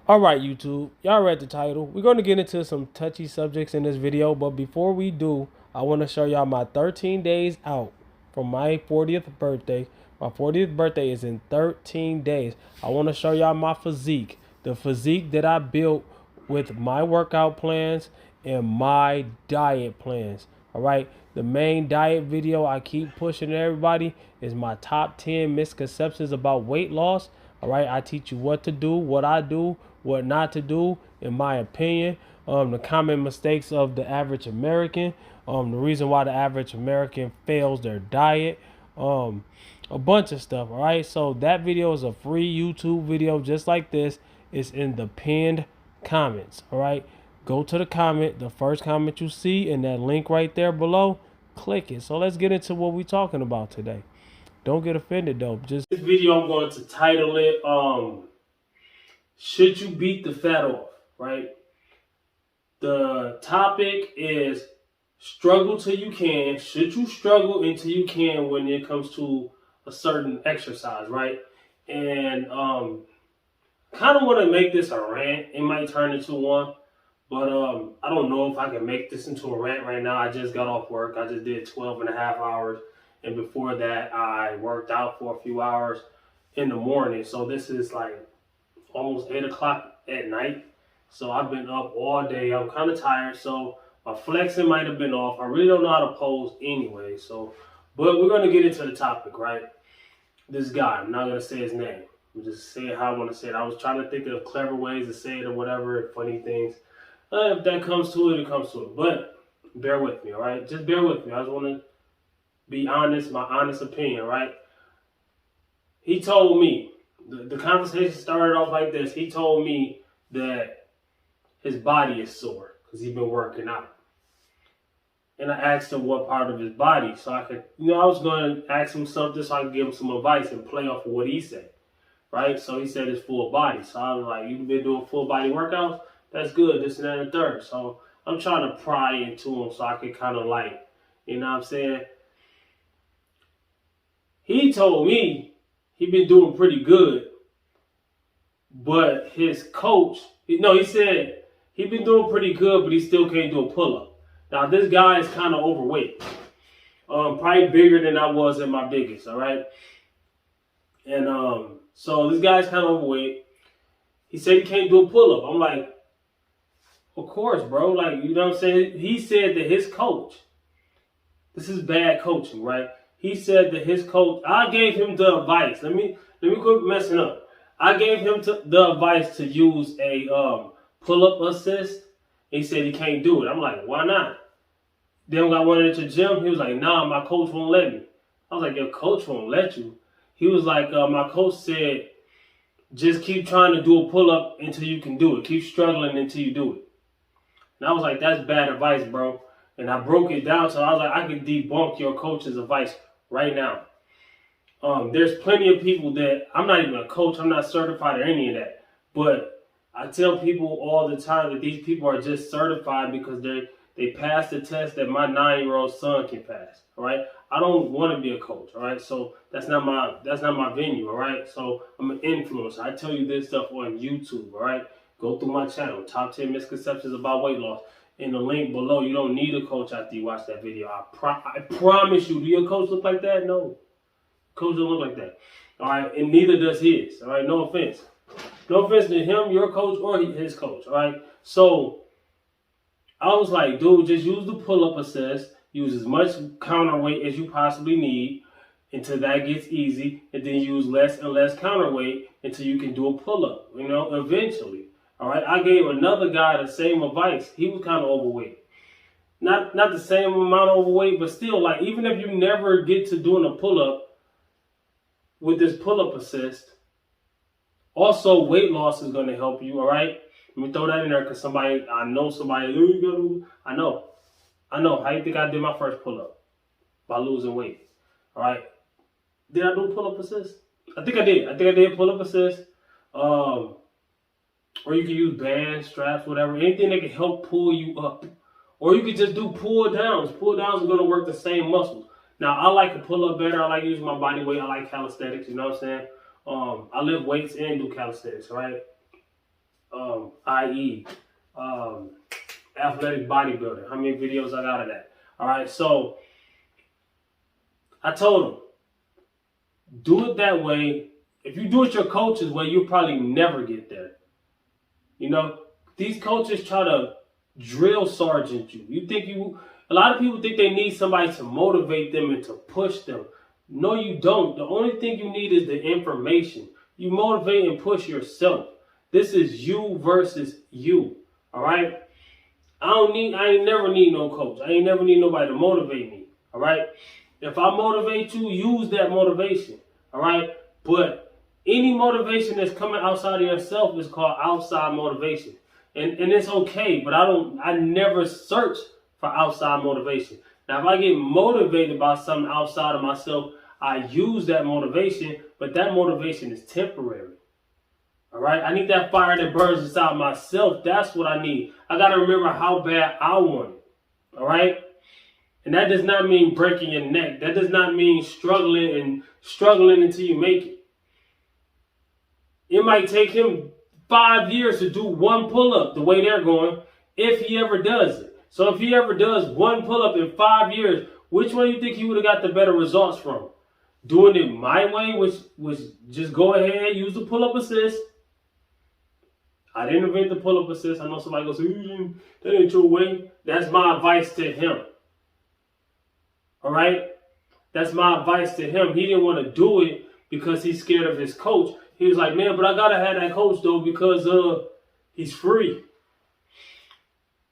Alright, YouTube, y'all read the title. We're going to get into some touchy subjects in this video, but before we do, I want to show y'all my 13 days out from my 40th birthday. My 40th birthday is in 13 days. I want to show y'all my physique. The physique that I built with my workout plans and my diet plans. Alright, the main diet video I keep pushing to everybody is my top 10 misconceptions about weight loss. All right, I teach you what to do, what I do, what not to do, in my opinion. The common mistakes of the average American. The reason why the average American fails their diet. A bunch of stuff. All right, so that video is a free YouTube video just like this. It's in the pinned comments. All right, go to the comment, the first comment you see, and that link right there below. Click it. So let's get into what we're talking about today. Don't get offended though. Just this video, I'm going to title it should you beat the fat off, right? The topic is struggle till you can. Should you struggle until you can when it comes to a certain exercise, right? And kind of want to make this a rant. It might turn into one, but I don't know if I can make this into a rant right now. I just got off work. I just did 12.5 hours. And before that, I worked out for a few hours in the morning. So this is like almost 8 o'clock at night. So I've been up all day. I'm kind of tired. So my flexing might have been off. I really don't know how to pose anyway. So, but we're going to get into the topic, right? This guy, I'm not going to say his name. I'm just saying how I want to say it. I was trying to think of clever ways to say it or whatever, funny things. If that comes to it, it comes to it. But bear with me, all right? Just bear with me. I just want to be honest, my honest opinion, right? He told me, the conversation started off like this. He told me that his body is sore because he's been working out. And I asked him what part of his body so I could, I was going to ask him something so I could give him some advice and play off of what he said, right? So he said his full body. So I was like, you've been doing full body workouts? That's good, this and that and the third. So I'm trying to pry into him so I could kind of like, you know what I'm saying? He told me he been doing pretty good, but his coach, he said he been doing pretty good, but he still can't do a pull-up. Now, this guy is kind of overweight, probably bigger than I was at my biggest, all right? And so this guy's kind of overweight. He said he can't do a pull-up. I'm like, of course, bro. Like, you know what I'm saying? He said that his coach, this is bad coaching, right? He said that his coach, I gave him the advice. Let me quit messing up. I gave him the advice to use a pull-up assist. He said he can't do it. I'm like, why not? Then when I went into the gym, he was like, nah, my coach won't let me. I was like, your coach won't let you? He was like, my coach said, just keep trying to do a pull-up until you can do it. Keep struggling until you do it. And I was like, that's bad advice, bro. And I broke it down, so I was like, I can debunk your coach's advice right now. There's plenty of people that, I'm not even a coach, I'm not certified or any of that. But I tell people all the time that these people are just certified because they passed the test that my 9-year-old son can pass. All right. I don't want to be a coach. All right. So that's not my venue. All right. So I'm an influencer. I tell you this stuff on YouTube. All right. Go through my channel, top 10 misconceptions about weight loss. In the link below, you don't need a coach after you watch that video. I promise you. Do your coach look like that? No. Coach don't look like that. All right. And neither does his. All right. No offense. No offense to him, your coach, or his coach. All right. So I was like, dude, just use the pull-up assist. Use as much counterweight as you possibly need until that gets easy. And then use less and less counterweight until you can do a pull-up, eventually. All right. I gave another guy the same advice. He was kind of overweight. Not the same amount of overweight, but still, like, even if you never get to doing a pull-up with this pull-up assist, also weight loss is going to help you, all right? Let me throw that in there because I know somebody, I know. How do you think I did my first pull-up? By losing weight, all right? Did I do a pull-up assist? I think I did pull-up assist. Or you can use bands, straps, whatever. Anything that can help pull you up. Or you could just do pull downs. Pull downs are going to work the same muscles. Now, I like to pull up better. I like using my body weight. I like calisthenics, you know what I'm saying? I lift weights and do calisthenics, right? i.e., athletic bodybuilding. How many videos I got of that? All right, so I told him, do it that way. If you do it your coach's way, you'll probably never get there. You know, these coaches try to drill sergeant you. A lot of people think they need somebody to motivate them and to push them. No, you don't. The only thing you need is the information. You motivate and push yourself. This is you versus you. All right? I ain't never need no coach. I ain't never need nobody to motivate me. All right? If I motivate you, use that motivation. All right? But any motivation that's coming outside of yourself is called outside motivation. And it's okay, but I never search for outside motivation. Now, if I get motivated by something outside of myself, I use that motivation, but that motivation is temporary. All right? I need that fire that burns inside myself. That's what I need. I got to remember how bad I want it. All right? And that does not mean breaking your neck. That does not mean struggling until you make it. It might take him 5 years to do one pull-up the way they're going, if he ever does it. So if he ever does one pull-up in 5 years, which one do you think he would have got the better results from? Doing it my way, which was just go ahead, use the pull-up assist. I didn't invent the pull-up assist. I know somebody goes, that ain't your way. That's my advice to him. All right? That's my advice to him. He didn't want to do it because he's scared of his coach. He was like, man, but I got to have that coach, though, because he's free.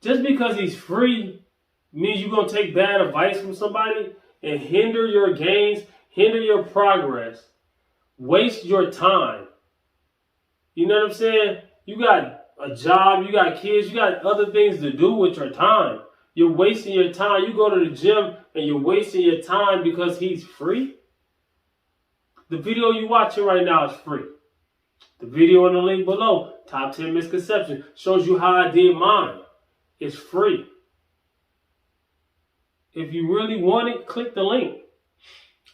Just because he's free means you're going to take bad advice from somebody and hinder your gains, hinder your progress, waste your time. You know what I'm saying? You got a job, you got kids, you got other things to do with your time. You're wasting your time. You go to the gym and you're wasting your time because he's free. The video you're watching right now is free. The video in the link below, top 10 misconceptions, shows you how I did mine. It's free. If you really want it, click the link.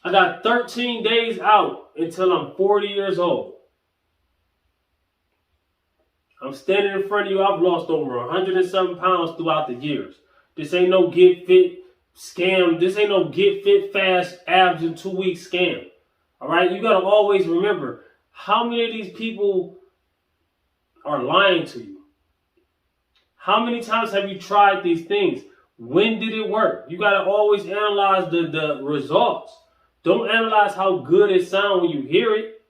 I got 13 days out until I'm 40 years old. I'm standing in front of you. I've lost over 107 pounds throughout the years. This ain't no get fit scam. This ain't no get fit fast abs in 2 weeks scam. All right? You got to always remember, how many of these people are lying to you? How many times have you tried these things? When did it work? You got to always analyze the results. Don't analyze how good it sounds when you hear it.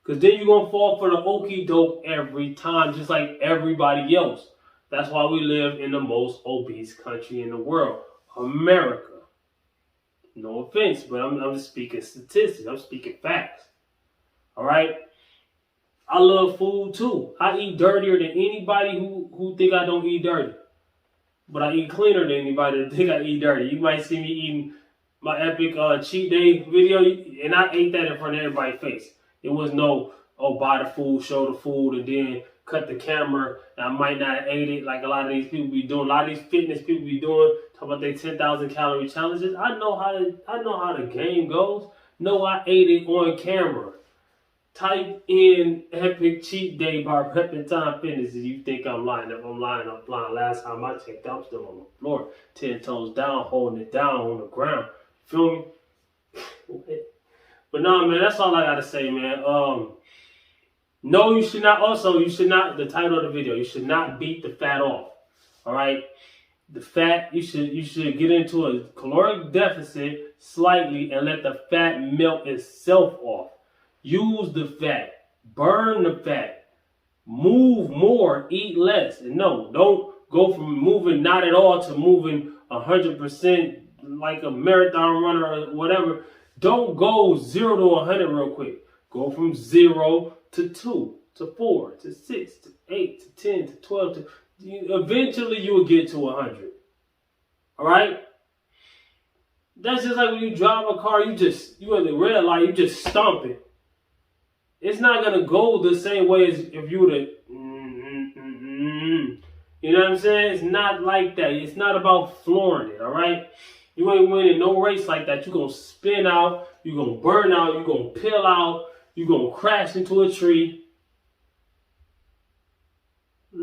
Because then you're going to fall for the okie doke every time, just like everybody else. That's why we live in the most obese country in the world, America. No offense, but I'm just speaking statistics. I'm speaking facts. All right? I love food too. I eat dirtier than anybody who think I don't eat dirty. But I eat cleaner than anybody that think I eat dirty. You might see me eating my epic cheat day video, and I ate that in front of everybody's face. It was no, buy the food, show the food, and then cut the camera. And I might not have ate it like a lot of these people be doing. A lot of these fitness people be doing, talking about their 10,000 calorie challenges. I know how the game goes. No, I ate it on camera. Type in epic cheat day by Reppin' Time Fitness if you think I'm lying. If I'm lying, I'm lying. Last time I checked, I'm still on the floor, 10 toes down, holding it down on the ground. Feel me? But no, man, that's all I gotta say, man. No, you should not. Also, you should not. The title of the video, you should not beat the fat off. All right, the fat. You should get into a caloric deficit slightly and let the fat melt itself off. Use the fat, burn the fat, move more, eat less. And no, don't go from moving not at all to moving 100% like a marathon runner or whatever. Don't go 0 to 100 real quick. Go from 0 to 2 to 4 to 6 to 8 to 10 to 12 to eventually you will get to 100. All right? That's just like when you drive a car, you at the red light, you just stomp it. It's not going to go the same way as if you would have, you know what I'm saying? It's not like that. It's not about flooring it, all right? You ain't winning no race like that. You're going to spin out. You're going to burn out. You're going to peel out. You're going to crash into a tree.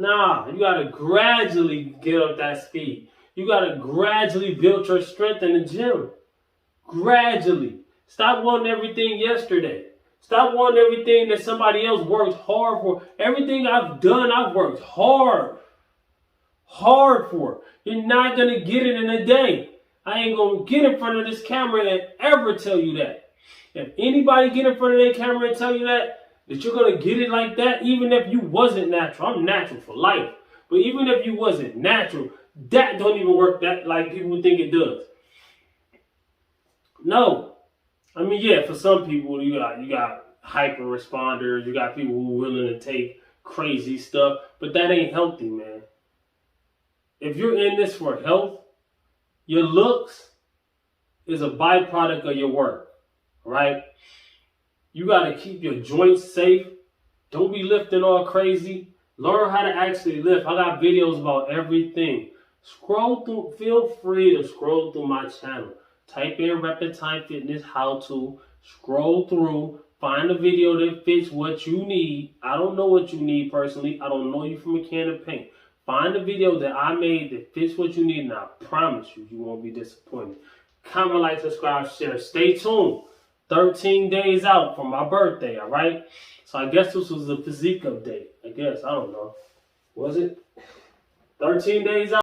Nah, you got to gradually get up that speed. You got to gradually build your strength in the gym. Gradually. Stop wanting everything yesterday. Stop wanting everything that somebody else worked hard for. Everything I've done, I've worked hard. Hard for. You're not going to get it in a day. I ain't going to get in front of this camera and ever tell you that. If anybody get in front of their camera and tell you that you're going to get it like that, even if you wasn't natural. I'm natural for life. But even if you wasn't natural, that don't even work that like people think it does. No. I mean, yeah, for some people, you got hyper responders. You got people who are willing to take crazy stuff. But that ain't healthy, man. If you're in this for health, your looks is a byproduct of your work. Right? You got to keep your joints safe. Don't be lifting all crazy. Learn how to actually lift. I got videos about everything. Scroll through. Feel free to scroll through my channel. Type in Rapid Time Fitness how to. Scroll through. Find a video that fits what you need. I don't know what you need personally. I don't know you from a can of paint. Find a video that I made that fits what you need, and I promise you, you won't be disappointed. Comment, like, subscribe, share. Stay tuned. 13 days out from my birthday, all right? So I guess this was a physique update. I guess. I don't know. Was it? 13 days out?